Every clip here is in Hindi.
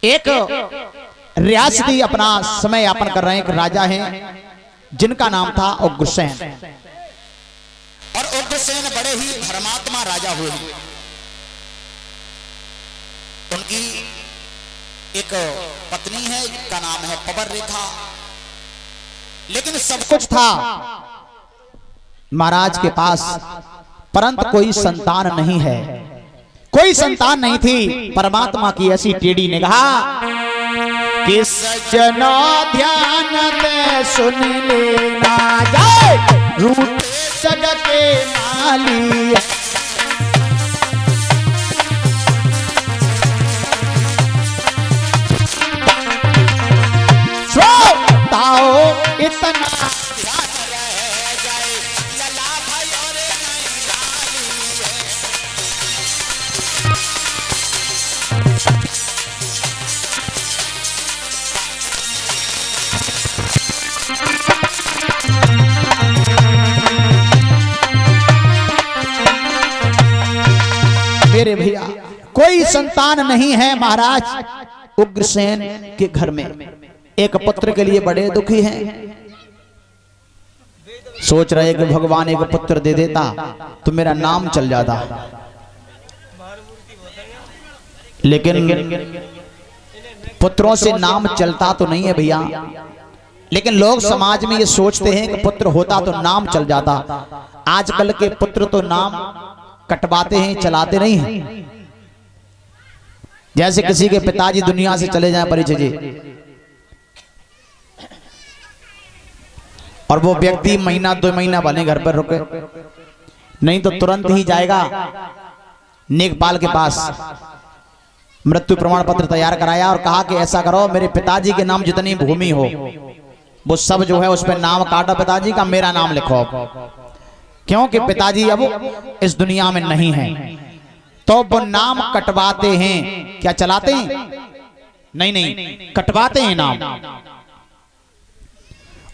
एक रियासती अपना समय यापन कर रहे हैं, एक राजा हैं जिनका नाम था उग्रसेन। और उग्रसेन बड़े ही धर्मात्मा राजा हुए। उनकी एक पत्नी है जिनका नाम है पवर रेखा। लेकिन सब कुछ था महाराज के पास, परंतु कोई संतान नहीं है, कोई संतान नहीं थी। परमात्मा की ऐसी टेढ़ी निगाह कि सज्जनो ध्यान दे सुन लेना जाए रूठ जग के माली। ताओ इतना मेरे भैया कोई संतान नहीं है महाराज उग्रसेन के घर में। एक पुत्र के लिए बड़े दुखी हैं, सोच रहे कि भगवान एक पुत्र दे देता तो मेरा नाम चल जाता। लेकिन पुत्रों से नाम चलता तो नहीं है भैया। लेकिन लोग समाज में ये सोचते हैं कि पुत्र होता तो नाम चल जाता। आजकल के पुत्र तो नाम कटवाते हैं, चलाते नहीं हैं। जैसे किसी के पिताजी दुनिया से चले जाएं परिचय जी, और वो व्यक्ति महीना 2 महीना भले घर पर रुके, नहीं तो तुरंत ही जाएगा नेकपाल के पास, मृत्यु प्रमाण पत्र तैयार कराया और कहा कि ऐसा करो मेरे पिताजी के नाम जितनी भूमि हो वो सब जो है उस पर नाम काटो पिताजी का, मेरा नाम लिखो। क्योंकि पिताजी अब इस दुनिया में नहीं है। तो वो नाम कटवाते हैं, क्या चलाते हैं? नहीं, कटवाते हैं नाम।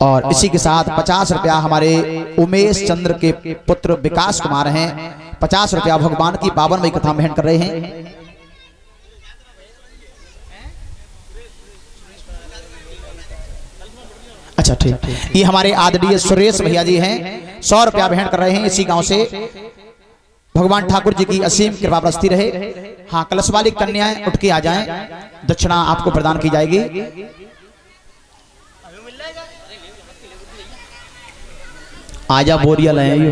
और इसी के साथ 50 रुपया हमारे उमेश चंद्र के पुत्र विकास कुमार हैं, 50 रुपया भगवान की 52वीं कथा में कर रहे हैं। अच्छा ठीक, ये हमारे आदरणीय सुरेश भैया जी हैं, 100 रुपया भेंट कर रहे हैं इसी गांव से। भगवान ठाकुर जी की असीम कृपा बरसती रहे। हाँ, कलश वाली कन्याएं उठ के आ जाएं, दक्षिणा आपको प्रदान की जाएगी। आजा बोरिया लाए यो।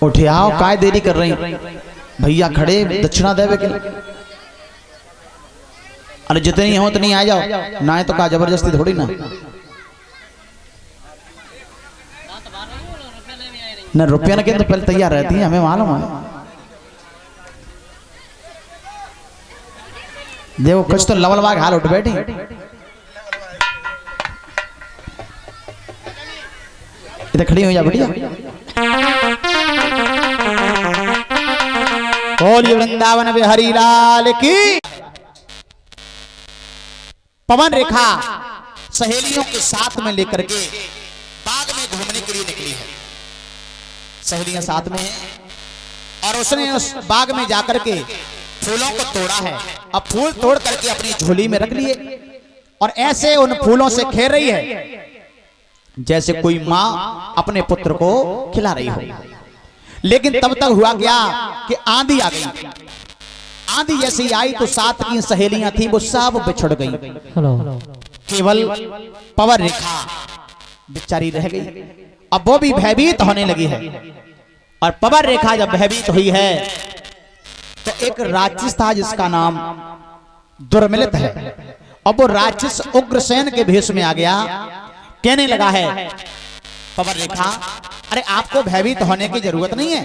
उठे आओ, काय देरी कर रही भैया, खड़े दक्षिणा देवे के। अरे जितनी हो उतनी आ जाओ, ना है तो का जबरदस्ती थोड़ी ना। न रुपया न के तो पहले तैयार रहती है, हमें मालूम है। देखो कुछ तो लवल वाग हाल उठ बैठी। इधर खड़ी हो जा बढ़िया। बोलिए वृंदावन बिहारी लाल की। पवन रेखा सहेलियों के साथ में लेकर के बाग में घूमने के लिए निकली है। सहेलियां साथ में हैं और उसने उस बाग में जाकर के फूलों को तोड़ा है। अब फूल तोड़ करके अपनी झोली में रख लिए और ऐसे उन फूलों से खेल रही है जैसे कोई माँ अपने पुत्र को खिला रही हो। लेकिन तब तक हुआ क्या कि आंधी आ गई। आंधी जैसी आई तो साथ की सहेलियां थी वो सब बिछड़ गई। केवल पवन रेखा बेचारी रह गई। अब वो भी भयभीत होने लगी है। और पवन रेखा जब भयभीत हुई है तो एक राक्षस था जिसका नाम दुर्मिलित है। अब वो राक्षस उग्रसेन के भेष में आ गया। कहने लगा है पवन रेखा, अरे आपको भयभीत होने की जरूरत नहीं है।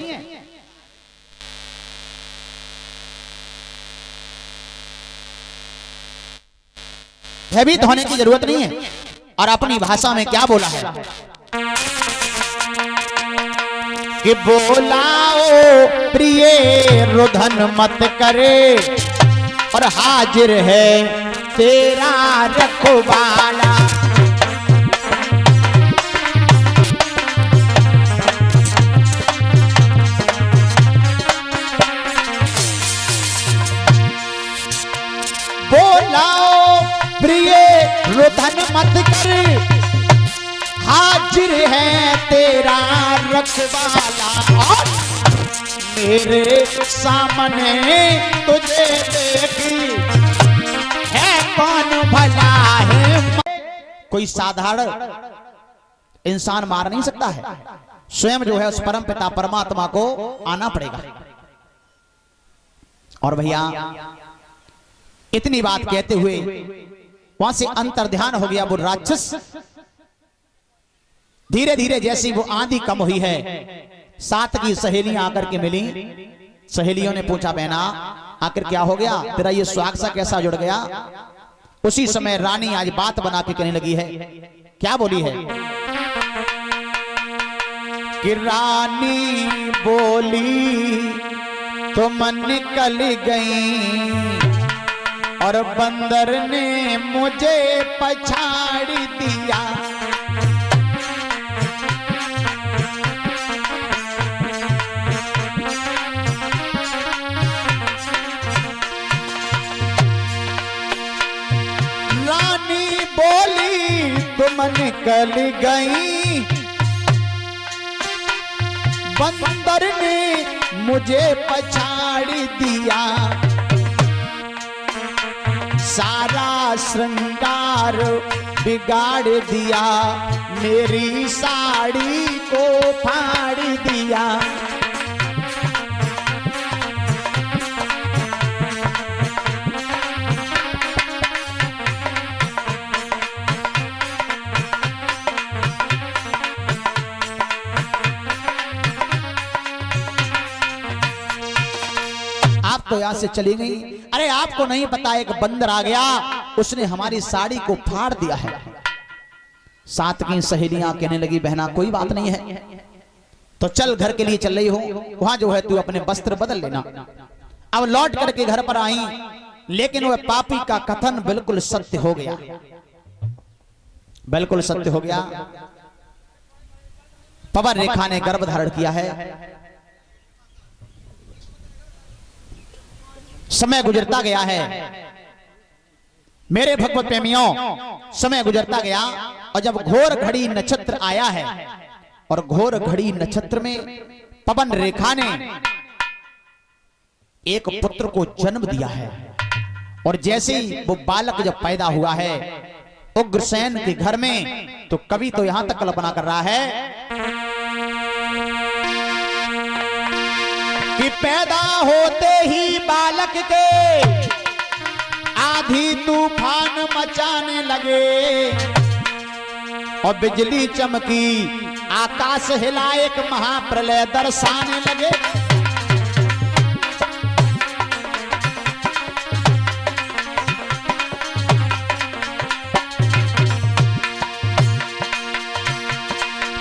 भयभीत होने की जरूरत नहीं है। और अपनी भाषा में क्या बोला है कि बोलाओ प्रिय रुदन मत करे और हाजिर है तेरा रखवाला। पर हाजिर है तेरा रखवाला, और मेरे सामने तुझे देखी है कौन भला है। कोई साधारण इंसान मार नहीं सकता है, स्वयं जो है उस परम पिता परमात्मा को आना पड़ेगा। और भैया इतनी बात कहते हुए वहां से अंतर ध्यान हो गया। वो राक्षस धीरे धीरे जैसी वो आंधी कम हुई है, साथ की सहेलियां आकर के मिली। सहेलियों ने पूछा बहना आखिर क्या हो गया, तेरा ये सुहाग सा कैसा जुड़ गया। उसी समय रानी आज बात बना के कहने लगी है। क्या बोली है कि रानी बोली तुम निकल गई और बंदर ने मुझे पछाड़ दिया। रानी बोली तुम निकल गई, बंदर ने मुझे पछाड़ दिया। सारा श्रृंगार बिगाड़ दिया, मेरी साड़ी को फाड़ दिया। आप तो यहां से चली गई। अरे आपको नहीं पता एक बंदर आ गया, उसने हमारी साड़ी को फाड़ दिया है। साथ की सहेलियां कहने लगी बहना कोई बात नहीं है, तो चल घर के लिए चल रही हो, वहां जो है तू अपने वस्त्र बदल लेना। अब लौट करके घर पर आई, लेकिन वह पापी का कथन बिल्कुल सत्य हो गया, बिल्कुल सत्य हो गया। पवन रेखा ने गर्भ धारण किया है। समय गुजरता गया है मेरे भगवत प्रेमियों, समय गुजरता गया और जब घोर घड़ी नक्षत्र आया है, और घोर घड़ी नक्षत्र में पवन रेखा ने एक पुत्र को जन्म दिया है। और जैसे ही वो बालक जब पैदा हुआ है उग्रसेन के घर में, तो कवि तो यहां तक कल्पना कर रहा है कि पैदा होते ही बालक के आधी तूफान मचाने लगे, और बिजली चमकी आकाश हिला एक महाप्रलय दर्शाने लगे।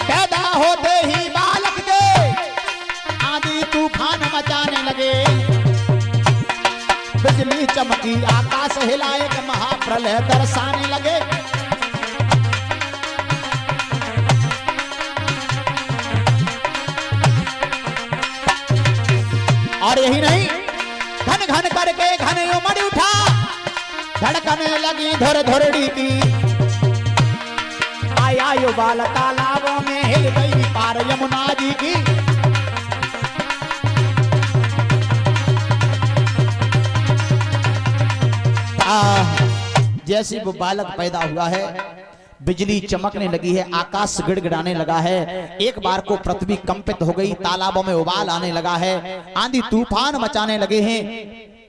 पैदा होते ही बालक के आधी तूफान मचाने लगे, बिजली चमकी आकाश हिला एक महाप्रलय दर्शाने लगे। और यही नहीं, घन घन करके घन उमड़ उठा, धड़कने लगी धुर धुरड़ी की। आया यो बाल तालाबों में हिल गई पार यमुना जी की। जैसे वो बालक पैदा हुआ है, बिजली चमकने लगी है, आकाश गिड़गिड़ाने लगा है, एक बार को पृथ्वी कंपित हो गई, तालाबों में उबाल आने लगा है, आंधी तूफान मचाने लगे हैं,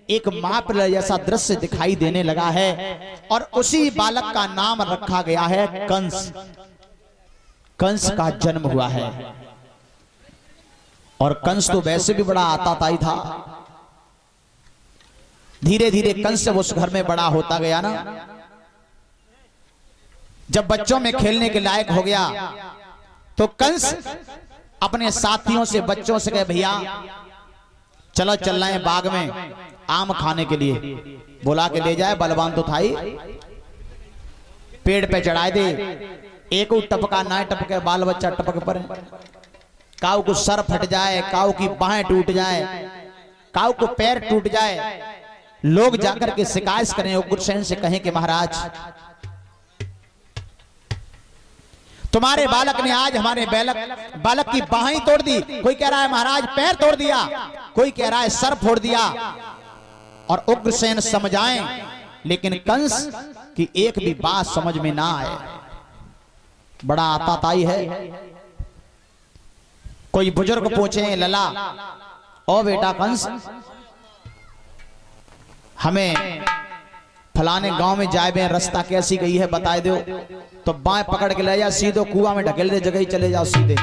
एक महाप्रलय जैसा दृश्य दिखाई देने लगा है। और उसी बालक का नाम रखा गया है कंस। कंस का जन्म हुआ है। और कंस तो वैसे भी बड़ा आताताई था। धीरे धीरे कंस उस घर में बड़ा होता गया ना। जब बच्चों में खेलने के लायक हो गया, तो कंस अपने साथियों से बच्चों से कहे भैया चलो चल रहे हैं बाग में आम खाने के लिए। बुला के ले जाए, बलवान तो था ही, पेड़ पे चढ़ाए दे, एक टपका ना टपके, बाल बच्चा टपक पर, काऊ को सर फट जाए, काऊ की बाहें टूट जाए, काऊ को पैर टूट जाए, लोग जाकर के शिकायत करें, उग्रसेन से कहें कि महाराज तुम्हारे बालक ने आज हमारे बालक की बाहें तोड़ दी, कोई कह रहा है महाराज पैर तोड़ दिया, कोई कह रहा है सर फोड़ दिया। और उग्रसेन समझाएं, लेकिन कंस की एक भी बात समझ में ना आए। बड़ा आताताई है। कोई बुजुर्ग पूछे लला, ओ बेटा कंस, हमें फलाने गांव में जाए बे, रास्ता कैसी गई है बताए दो। तो बाएं पकड़ के ले जा, सीधो कुआं में ढकेल दे, जगह ही चले जाओ, सीधे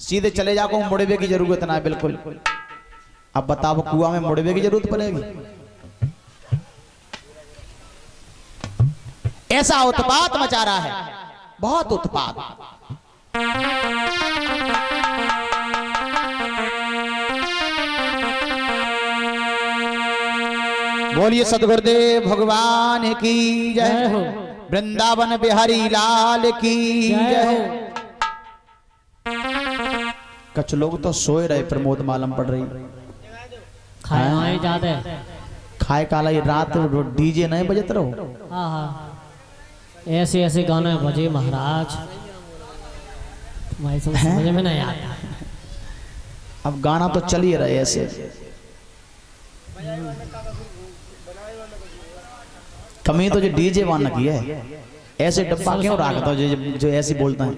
सीधे चले जाओ, को मुड़वे की जरूरत ना है बिल्कुल। अब बताओ कुआं में मुड़वे की जरूरत पड़ेगी? ऐसा उत्पात मचा रहा है, बहुत उत्पात। बोलिए सदगुरुदेव भगवान की जय हो, वृंदावन बिहारी लाल की जय हो। कुछ लोग तो सोए रहे, प्रमोद मालूम पड़ रही खाए ज्यादा खाए काला ये रात डीजे नहीं बजत रहो। हाँ हाँ, ऐसे ऐसे गाने बजे महाराज, समझ में नहीं आता। अब गाना तो चल ही रहे ऐसे। कमी तो जो डीजे वाला की है, ऐसे डब्बा क्यों रखता जो ऐसे बोलता है।